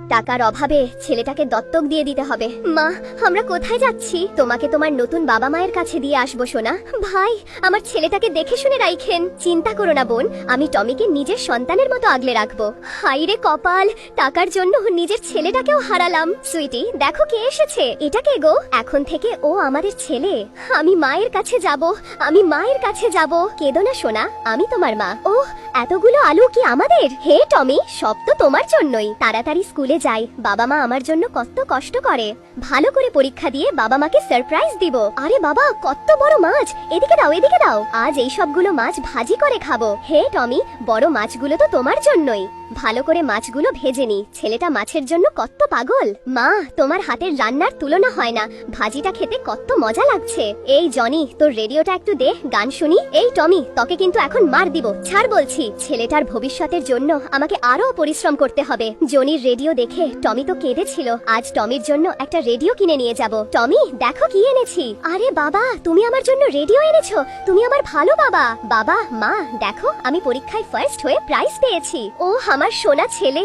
টাকার অভাবে ছেলেটাকে দত্তক দিয়ে দিতে হবে। মা, আমরা কোথায় যাচ্ছি? তোমাকে তোমার নতুন বাবা মায়ের কাছে দিয়ে আসবো সোনা। ভাই, আমার ছেলেটাকে দেখে শুনে রাইখেন। চিন্তা করো না বোন, আমি টমিকে নিজের সন্তানের মতো আগলে রাখবো। হাইরে কপাল, টাকার জন্য নিজের ছেলেটাকেও হারালাম। সুইটি, দেখো কে এসেছে। এটা কে গো? এখন থেকে ও আমাদের ছেলে। আমি মায়ের কাছে যাব, আমি মায়ের কাছে যাব। কেঁদো না সোনা, আমি তোমার মা। ও, এতগুলো আলু কি আমাদের? হে টমি, সব তো তোমার জন্যই। তাড়াতাড়ি স্কুলে যাই, বাবা মা আমার জন্য কত কষ্ট করে। ভালো করে পরীক্ষা দিয়ে বাবা মাকে সারপ্রাইজ দিব। আরে বাবা, কত বড় মাছ! এদিকে দাও, এদিকে দাও। আজ এই সবগুলো মাছ ভাজি করে খাবো। হে টমি, বড় মাছগুলো তো তোমার জন্যই। ভালো করে মাছগুলো ভেজে নি। ছেলেটা মাছের জন্য কত পাগল। মা, তোমার হাতের রান্নার তুলনা হয় না। ভাজিটা খেতে কত মজা লাগছে। এই জনি, তোর রেডিওটা একটু দে, গান শুনি। এই টমি, তোকে কিন্তু এখন মার দিব। ছাড় বলছি। ছেলেটার ভবিষ্যতের জন্য আমাকে আরো পরিশ্রম করতে হবে। জনির রেডিও দেখে টমি তো কেঁদেছিল। আজ টমির জন্য একটা রেডিও কিনে নিয়ে যাব। টমি, দেখো কি এনেছি। আরে বাবা, তুমি আমার জন্য রেডিও এনেছো। তুমি আমার ভালো বাবা। বাবা, মা, দেখো আমি পরীক্ষায় ফার্স্ট হয়ে প্রাইজ পেয়েছি। ও আমার সোনা ছেলে।